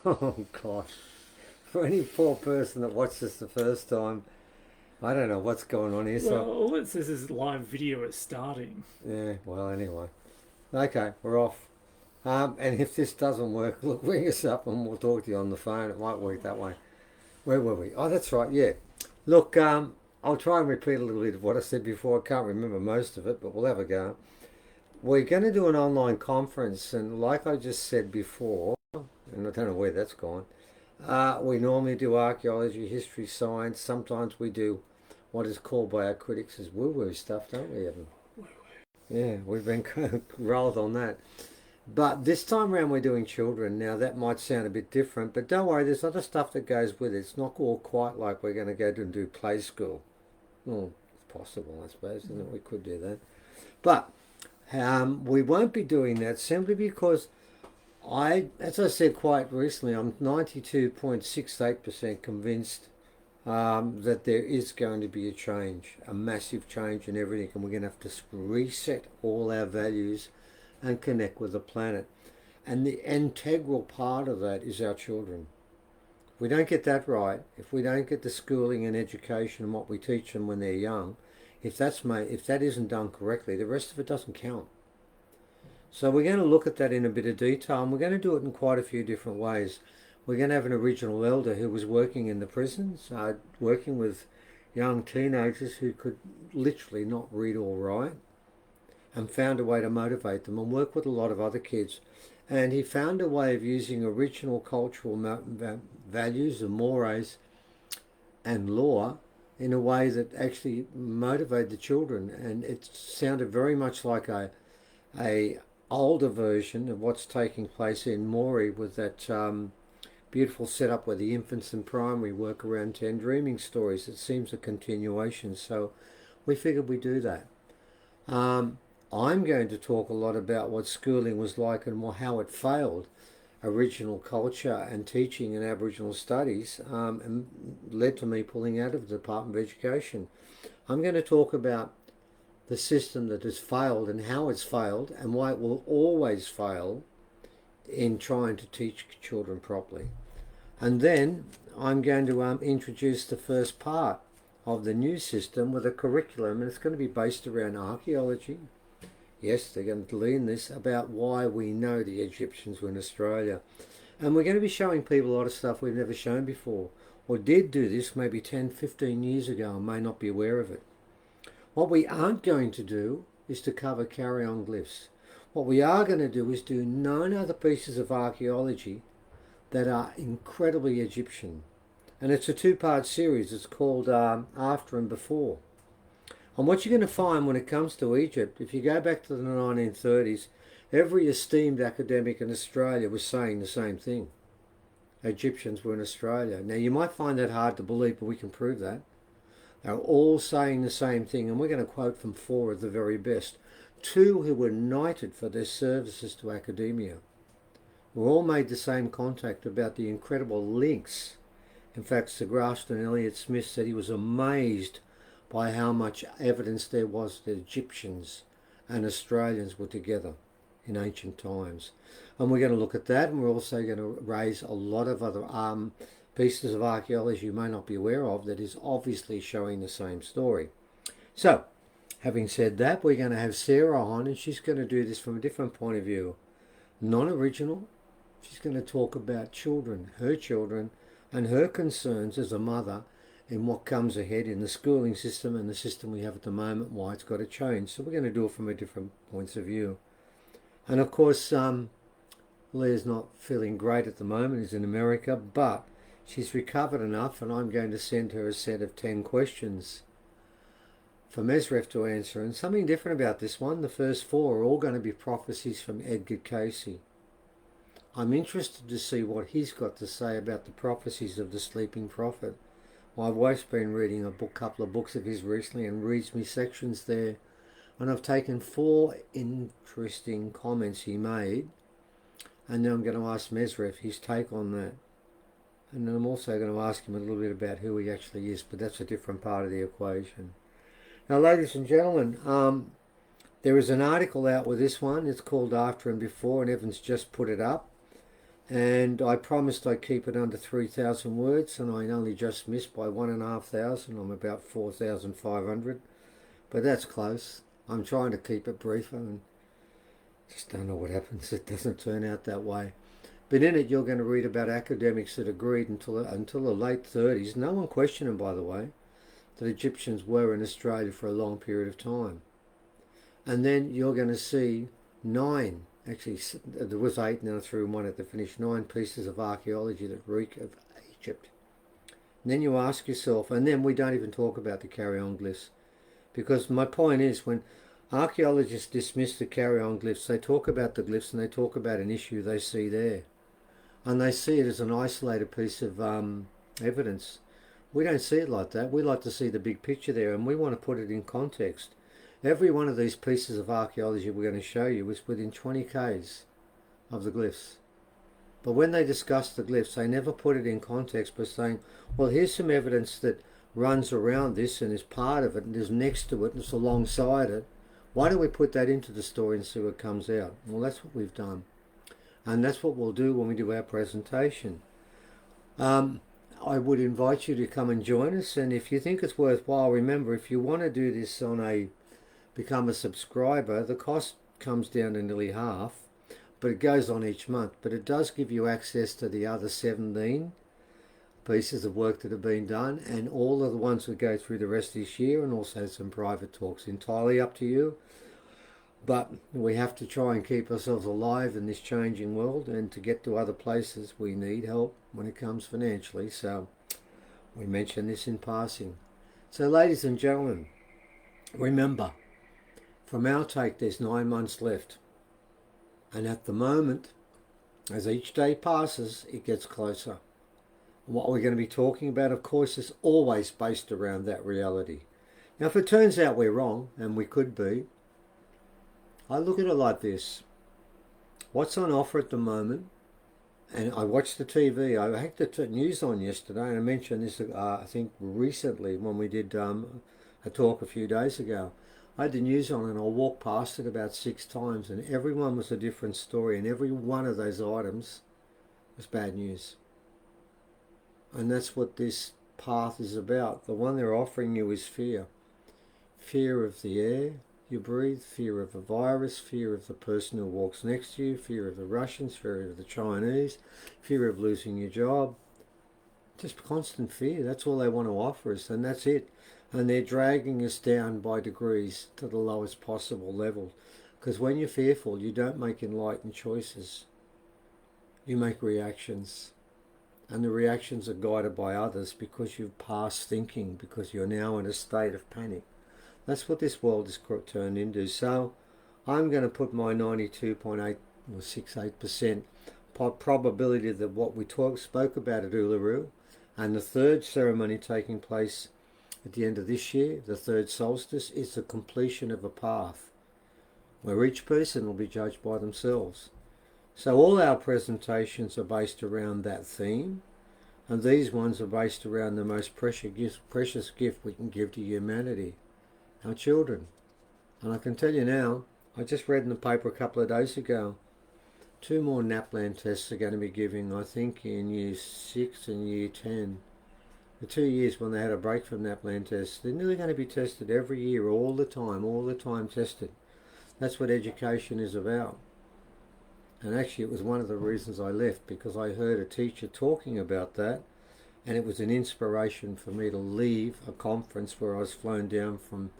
Oh gosh. For any poor person that watched this the first time, I don't know what's going on here. Well, So, all it says is live video is starting. yeah, well, anyway. Okay, we're off. And if this doesn't work, look, ring us up and we'll talk to you on the phone. It might work that way. Where were we? Oh, that's right, yeah. Look, I'll try and repeat a little bit of what I said before. I can't remember most of it, but we'll have a go. We're going to do an online conference, and like I just said before, and I don't know where that's gone, we normally do archaeology, history, science. Sometimes we do what is called by our critics as woo-woo stuff, don't we, Evan? Yeah, we've been rolled on that. But this time around we're doing children. Now that might sound a bit different, but don't worry, there's other stuff that goes with it. It's not all quite like we're going to go to and do play school. Well, it's possible, I suppose, isn't it? We could do that. But we won't be doing that simply because as I said quite recently, I'm 92.68% convinced that there is going to be a change, a massive change in everything, and we're going to have to reset all our values and connect with the planet. And the integral part of that is our children. If we don't get that right, if we don't get the schooling and education and what we teach them when they're young, if that isn't done correctly, the rest of it doesn't count. So we're going to look at that in a bit of detail, and we're going to do it in quite a few different ways. We're going to have an original elder who was working in the prisons, working with young teenagers who could literally not read or write, and found a way to motivate them and work with a lot of other kids. And he found a way of using original cultural values and mores and law in a way that actually motivated the children. And it sounded very much like a older version of what's taking place in Maury with that beautiful setup where the infants in primary work around 10 dreaming stories. It seems a continuation, so we figured we'd do that. Um, I'm going to talk a lot about what schooling was like and how it failed original culture and teaching in Aboriginal studies and led to me pulling out of the Department of Education. I'm going to talk about the system that has failed and how it's failed and why it will always fail in trying to teach children properly. And then I'm going to introduce the first part of the new system with a curriculum, and it's going to be based around archaeology. Yes, they're going to learn this about why we know the Egyptians were in Australia. And we're going to be showing people a lot of stuff we've never shown before, or did do this maybe 10, 15 years ago and may not be aware of it. What we aren't going to do is to cover carry-on glyphs. What we are going to do is do 9 other pieces of archaeology that are incredibly Egyptian. And it's a two-part series. It's called After and Before. And what you're going to find when it comes to Egypt, if you go back to the 1930s, every esteemed academic in Australia was saying the same thing. Egyptians were in Australia. Now, you might find that hard to believe, but we can prove that. They're all saying the same thing, and we're going to quote from 4 of the very best. 2 who were knighted for their services to academia. We all made the same contact about the incredible links. In fact, Sir Grafton Elliott Smith said he was amazed by how much evidence there was that Egyptians and Australians were together in ancient times. And we're going to look at that, and we're also going to raise a lot of other pieces of archaeology you may not be aware of that is obviously showing the same story. So, having said that, we're going to have Sarah on, and she's going to do this from a different point of view. Non-original. She's going to talk about children, and her concerns as a mother in what comes ahead in the schooling system and the system we have at the moment, why it's got to change. So we're going to do it from a different points of view. And of course, Leah's not feeling great at the moment, is in America, but she's recovered enough, and I'm going to send her a set of 10 questions for Mesref to answer. And something different about this one, the first 4 are all going to be prophecies from Edgar Cayce. I'm interested to see what he's got to say about the prophecies of the sleeping prophet. My wife's been reading couple of books of his recently and reads me sections there. And I've taken 4 interesting comments he made. And then I'm going to ask Mesref his take on that. And then I'm also going to ask him a little bit about who he actually is, but that's a different part of the equation. Now, ladies and gentlemen, there is an article out with this one. It's called After and Before, and Evan's just put it up. and I promised I'd keep it under 3,000 words, and I only just missed by 1,500. I'm about 4,500, but that's close. I'm trying to keep it briefer, and just don't know what happens. It doesn't turn out that way. But in it, you're going to read about academics that agreed until the late 30s. No one questioned them, by the way, that Egyptians were in Australia for a long period of time. And then you're going to see 9, actually there was 8, now I threw one at the finish, 9 pieces of archaeology that reek of Egypt. And then you ask yourself, and then we don't even talk about the carry-on glyphs, because my point is, when archaeologists dismiss the carry-on glyphs, they talk about the glyphs and they talk about an issue they see there. And they see it as an isolated piece of evidence. We don't see it like that. We like to see the big picture there, and we want to put it in context. Every one of these pieces of archaeology we're going to show you is within 20 k's of the glyphs. But when they discuss the glyphs, they never put it in context by saying, well, here's some evidence that runs around this and is part of it and is next to it and is alongside it. Why don't we put that into the story and see what comes out? Well, that's what we've done. And that's what we'll do when we do our presentation. I would invite you to come and join us, and if you think it's worthwhile, remember, if you want to do this become a subscriber, the cost comes down to nearly half, but it goes on each month. But it does give you access to the other 17 pieces of work that have been done, and all of the ones that go through the rest of this year, and also some private talks. Entirely up to you. But we have to try and keep ourselves alive in this changing world, and to get to other places we need help when it comes financially. So we mention this in passing. So ladies and gentlemen, remember, from our take, there's 9 months left. And at the moment, as each day passes, it gets closer. What we're going to be talking about, of course, is always based around that reality. Now, if it turns out we're wrong, and we could be, I look at it like this. What's on offer at the moment? And I watched the TV. I had the news on yesterday, and I mentioned this, I think, recently when we did a talk a few days ago. I had the news on, and I walked past it about 6 times, and every one was a different story, and every one of those items was bad news. And that's what this path is about. The one they're offering you is fear. Fear of the air you breathe, fear of a virus, fear of the person who walks next to you, fear of the Russians, fear of the Chinese, fear of losing your job. Just constant fear. That's all they want to offer us, and that's it. And they're dragging us down by degrees to the lowest possible level. Because when you're fearful, you don't make enlightened choices. You make reactions. And the reactions are guided by others because you've passed thinking, because you're now in a state of panic. That's what this world is turned into. So I'm going to put my 92.8 or 68% probability that what we spoke about at Uluru, and the third ceremony taking place at the end of this year, the third solstice, is the completion of a path where each person will be judged by themselves. So all our presentations are based around that theme, and these ones are based around the most precious gift we can give to humanity, our children. And I can tell you now, I just read in the paper a couple of days ago, 2 more NAPLAN tests are going to be giving, I think, in year 6 and year 10. The 2 years when they had a break from NAPLAN tests, they're nearly going to be tested every year, all the time tested. That's what education is about. And actually it was one of the reasons I left, because I heard a teacher talking about that, and it was an inspiration for me to leave a conference where I was flown down from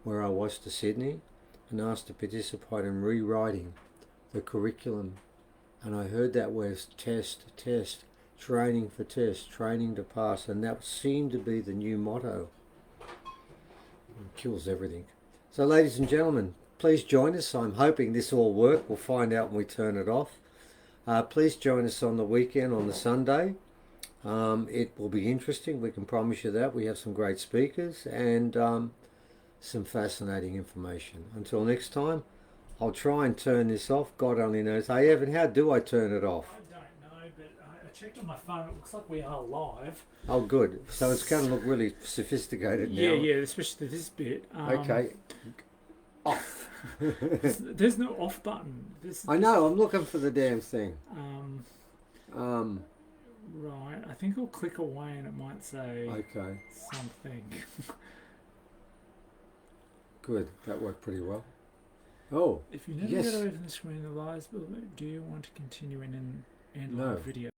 where I was to Sydney and asked to participate in rewriting the curriculum. And I heard that word test, training for test, training to pass, and that seemed to be the new motto. It kills everything. So ladies and gentlemen, please join us. I'm hoping this all works. We'll find out when we turn it off. Please join us on the weekend, on the Sunday. It will be interesting, we can promise you that. We have some great speakers and some fascinating information. Until next time, I'll try and turn this off. God only knows. Hey Evan, how do I turn it off? I don't know, but I checked on my phone. It looks like we are live. Oh, good. So it's going to look really sophisticated now. Yeah, especially this bit. Okay. Off. There's no off button. I know, I'm looking for the damn thing. Right. I think I'll click away and it might say Okay, something. good. That worked pretty well. Oh, If you never yes. get away from the screen, the lies. Do you want to continue in an No. video?